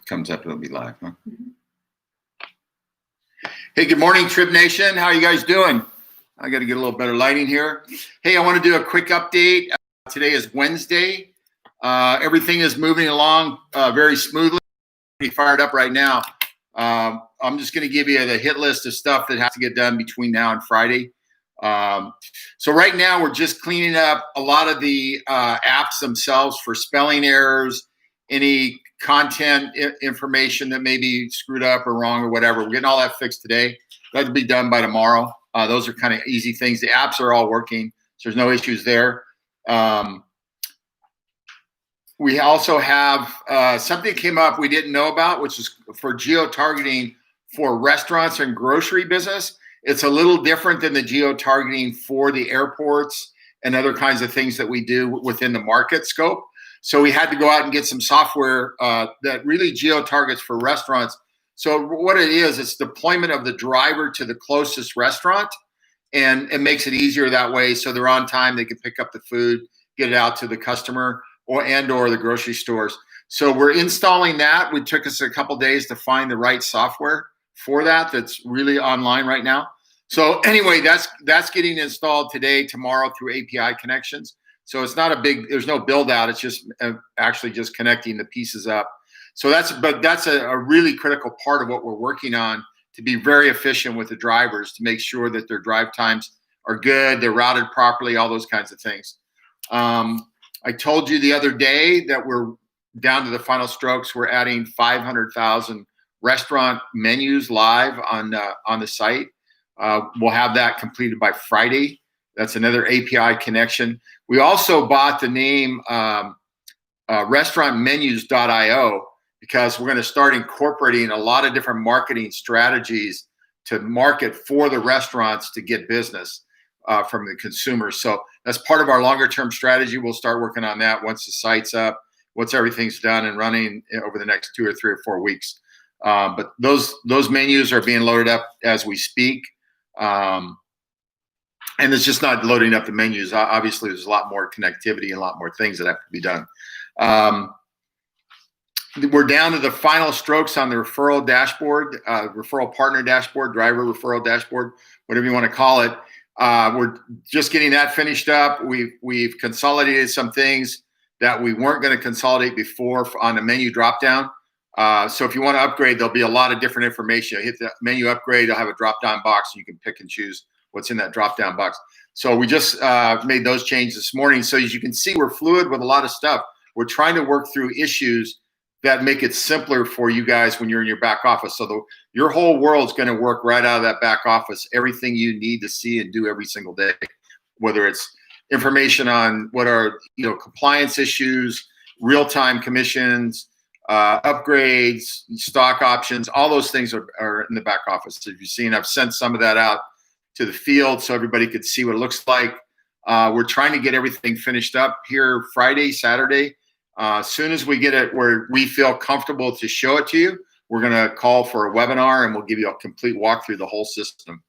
Comes up, it'll be live, huh? Hey, good morning, Trib Nation. How are you guys doing? I got to get a little better lighting here. Hey, I want to do a quick update. Today is Wednesday. Everything is moving along very smoothly. Pretty fired up right now. I'm just going to give you the hit list of stuff that has to get done between now and Friday. So right now we're just cleaning up a lot of the apps themselves for spelling errors, any content information that may be screwed up or wrong or whatever. We're getting all that fixed today. That'll be done by tomorrow. Those are kind of easy things. The apps are all working, so there's no issues there. We also have something came up we didn't know about, which is for geo-targeting for restaurants and grocery business. It's a little different than the geo-targeting for the airports and other kinds of things that we do within the market scope. So we had to go out and get some software that really geo-targets for restaurants. So what it is, it's deployment of the driver to the closest restaurant, and it makes it easier that way. So they're on time, they can pick up the food, get it out to the customer or the grocery stores. So we're installing that. It took us a couple days to find the right software for that. That's really online right now. So anyway, that's getting installed today, tomorrow through API connections. So it's not a big, there's no build out. It's just actually just connecting the pieces up. So that's a really critical part of what we're working on to be very efficient with the drivers, to make sure that their drive times are good, they're routed properly, all those kinds of things. I told you the other day that we're down to the final strokes. We're adding 500,000 restaurant menus live on the site. We'll have that completed by Friday. That's another API connection. We also bought the name restaurantmenus.io because we're going to start incorporating a lot of different marketing strategies to market for the restaurants to get business from the consumers. So that's part of our longer term strategy. We'll start working on that once the site's up, once everything's done and running over the next 2 or 3 or 4 weeks. But those menus are being loaded up as we speak. And it's just not loading up the menus. Obviously, there's a lot more connectivity and a lot more things that have to be done. We're down to the final strokes on the referral dashboard, referral partner dashboard, driver referral dashboard, whatever you want to call it. We're just getting that finished up. We've consolidated some things that we weren't going to consolidate before on the menu dropdown. So if you want to upgrade, there'll be a lot of different information. You hit the menu upgrade, you'll have a drop-down box, and you can pick and choose what's in that drop-down box. So we just made those changes this morning. So as you can see, we're fluid with a lot of stuff. We're trying to work through issues that make it simpler for you guys when you're in your back office. So your whole world's going to work right out of that back office, everything you need to see and do every single day, whether it's information on what are compliance issues, real-time commissions, upgrades, stock options, all those things are in the back office. So if you've seen, I've sent some of that out to the field so everybody could see what it looks like. We're trying to get everything finished up here Friday, Saturday. As soon as we get it where we feel comfortable to show it to you, we're going to call for a webinar and we'll give you a complete walkthrough the whole system.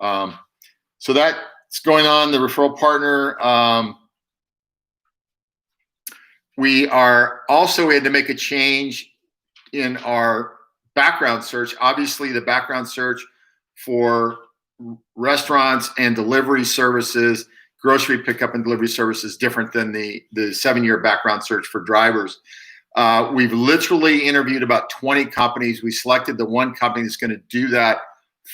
So that's going on, the referral partner. We had to make a change in our background search. Obviously, the background search for restaurants and delivery services, grocery pickup and delivery services, different than the 7-year background search for drivers. We've literally interviewed about 20 companies. We selected the one company that's going to do that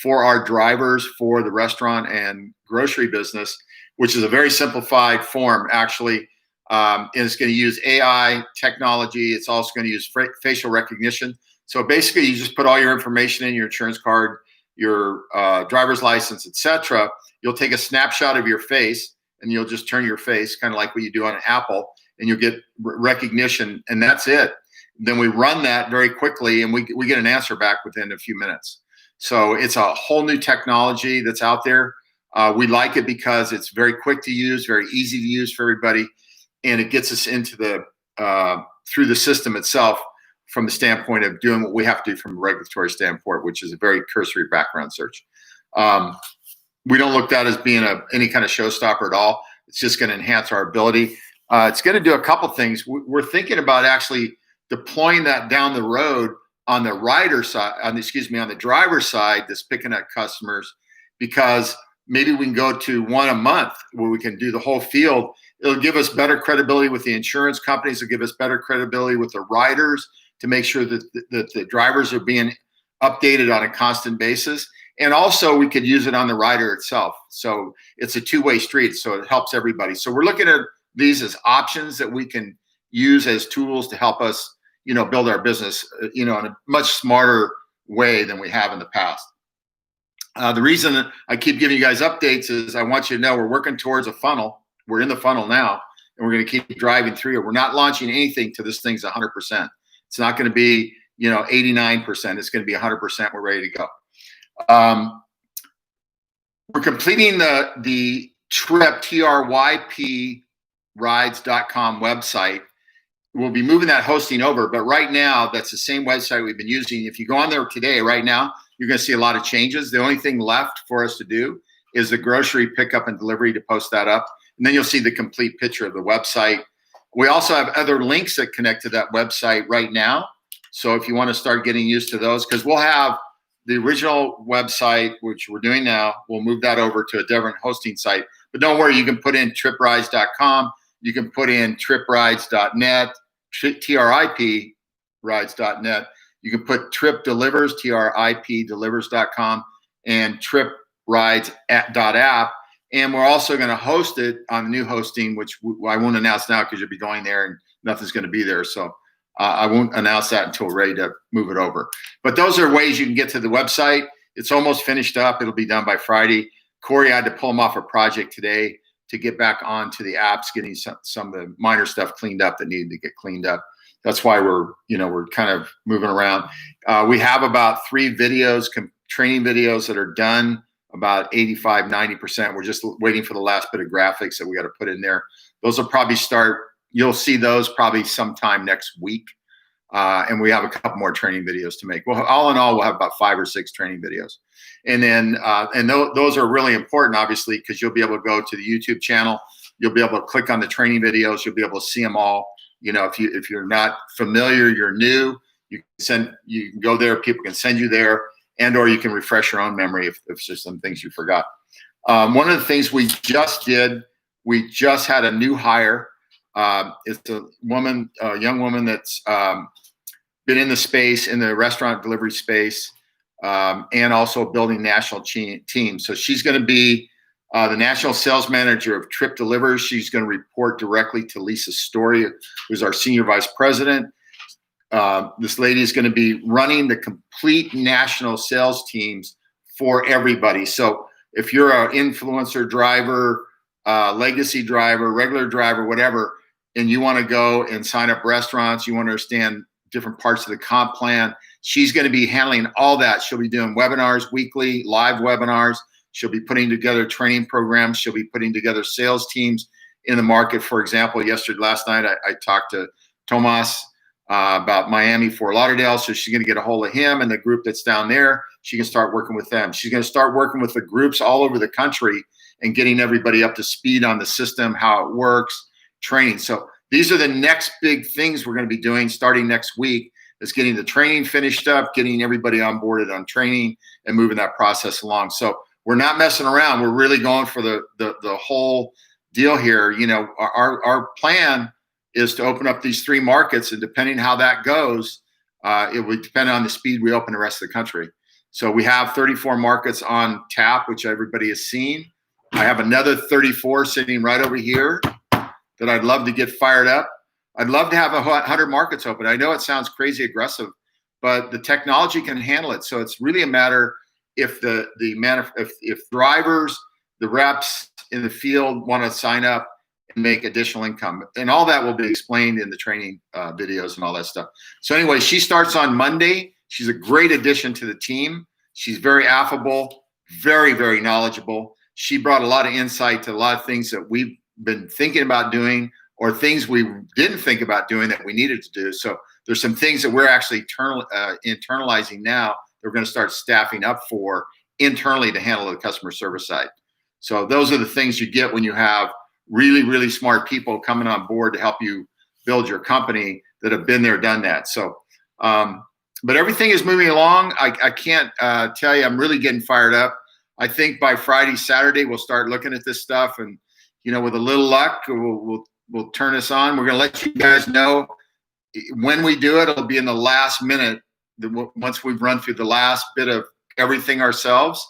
for our drivers for the restaurant and grocery business, which is a very simplified form, actually. It's going to use AI technology. It's also going to use facial recognition. So basically, you just put all your information in, your insurance card, your driver's license, etc. You'll take a snapshot of your face, and you'll just turn your face, kind of like what you do on an Apple, and you'll get recognition, and that's it. Then we run that very quickly, and we get an answer back within a few minutes. So it's a whole new technology that's out there. We like it because it's very quick to use, very easy to use for everybody, and it gets us into through the system itself from the standpoint of doing what we have to do from a regulatory standpoint, which is a very cursory background search. We don't look at that as being any kind of showstopper at all. It's just going to enhance our ability. It's going to do a couple things. We're thinking about actually deploying that down the road on the rider side, on the driver's side that's picking up customers, because maybe we can go to one a month where we can do the whole field. It'll give us better credibility with the insurance companies. It'll give us better credibility with the riders to make sure that the drivers are being updated on a constant basis. And also we could use it on the rider itself. So it's a two-way street. So it helps everybody. So we're looking at these as options that we can use as tools to help us, build our business, in a much smarter way than we have in the past. The reason I keep giving you guys updates is I want you to know we're working towards a funnel. We're in the funnel now, and we're going to keep driving through it. We're not launching anything till this thing's 100%. It's not going to be, 89%. It's going to be 100%. We're ready to go. We're completing the trip, TRYP rides.com website. We'll be moving that hosting over, but right now that's the same website we've been using. If you go on there today, right now, you're going to see a lot of changes. The only thing left for us to do is the grocery pickup and delivery, to post that up. And then you'll see the complete picture of the website. We also have other links that connect to that website right now. So if you want to start getting used to those, because we'll have the original website, which we're doing now, we'll move that over to a different hosting site. But don't worry, you can put in triprides.com. You can put in triprides.net, TRIP rides.net. You can put Trip Delivers, TRIP delivers.com, and triprides.app. And we're also going to host it on the new hosting, which I won't announce now because you'll be going there and nothing's going to be there. So I won't announce that until we're ready to move it over. But those are ways you can get to the website. It's almost finished up. It'll be done by Friday. Corey had to pull him off a project today to get back onto the apps, getting some of the minor stuff cleaned up that needed to get cleaned up. That's why we're kind of moving around. We have about 3 videos, training videos that are done, about 85, 90%. We're just waiting for the last bit of graphics that we got to put in there. Those will probably start, you'll see those probably sometime next week. And we have a couple more training videos to make. Well, all in all, we'll have about 5 or 6 training videos. And then, those are really important, obviously, because you'll be able to go to the YouTube channel. You'll be able to click on the training videos. You'll be able to see them all. If you're not familiar, you're new, you can go there. People can send you there, or you can refresh your own memory if there's some things you forgot. One of the things we just did, we just had a new hire. It's a young woman that's been in the space, in the restaurant delivery space, and also building national teams. So she's going to be the national sales manager of Trip Delivers. She's going to report directly to Lisa Story, who's our senior vice president. This lady is going to be running the complete national sales teams for everybody. So if you're an influencer driver, legacy driver, regular driver, whatever, and you want to go and sign up restaurants, you want to understand different parts of the comp plan, she's going to be handling all that. She'll be doing webinars weekly, live webinars. She'll be putting together training programs. She'll be putting together sales teams in the market. For example, last night, I talked to Tomas about Miami, Fort Lauderdale. So she's going to get a hold of him and the group that's down there. She can start working with them. She's going to start working with the groups all over the country and getting everybody up to speed on the system, how it works, training. So these are the next big things we're going to be doing starting next week, is getting the training finished up, getting everybody onboarded on training, and moving that process along. So we're not messing around. We're really going for the whole deal here. Our plan is to open up these 3 markets, and depending how that goes, it would depend on the speed we open the rest of the country. So we have 34 markets on tap, which everybody has seen. I have another 34 sitting right over here that I'd love to get fired up. I'd love to have 100 markets open. I know it sounds crazy aggressive, but the technology can handle it. So it's really a matter if if drivers, the reps in the field want to sign up and make additional income. And all that will be explained in the training videos and all that stuff. So anyway, she starts on Monday. She's a great addition to the team. She's very affable, very, very knowledgeable. She brought a lot of insight to a lot of things that we've been thinking about doing, or things we didn't think about doing that we needed to do. So there's some things that we're actually internalizing now that we're going to start staffing up for internally to handle the customer service side. So those are the things you get when you have really, really smart people coming on board to help you build your company. that have been there, done that. So, but everything is moving along. I can't tell you, I'm really getting fired up. I think by Friday, Saturday, we'll start looking at this stuff, and with a little luck, we'll turn this on. We're going to let you guys know when we do it. It'll be in the last minute, once we've run through the last bit of everything ourselves,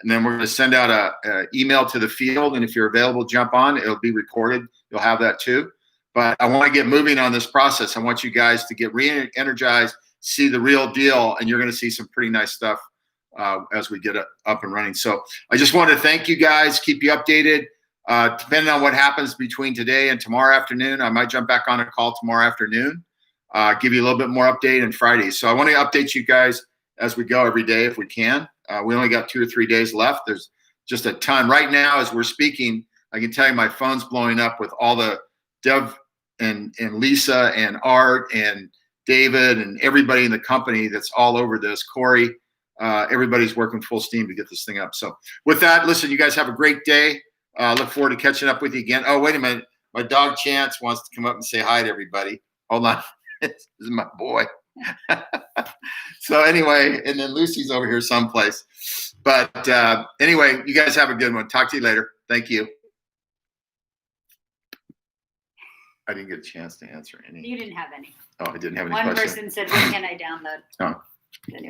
and then we're going to send out a email to the field. And if you're available, jump on. It'll be recorded. You'll have that too. But I want to get moving on this process. I want you guys to get re-energized, see the real deal, and you're going to see some pretty nice stuff as we get it up and running. So I just want to thank you guys, keep you updated. Depending on what happens between today and tomorrow afternoon, I might jump back on a call tomorrow afternoon, give you a little bit more update on Friday. So I want to update you guys as we go every day if we can. We only got 2 or 3 days left. There's just a ton. Right now, as we're speaking, I can tell you my phone's blowing up with all the Dev and Lisa and Art and David and everybody in the company that's all over this. Corey, everybody's working full steam to get this thing up. So with that, listen, you guys have a great day. Look forward to catching up with you again. Oh, wait a minute. My dog Chance wants to come up and say hi to everybody. Hold on. This is my boy. So anyway, and then Lucy's over here someplace. But anyway, you guys have a good one. Talk to you later. Thank you. I didn't get a chance to answer any. You didn't have any. Oh, I didn't have any One questions. person said, when can I download? Oh. Anyway.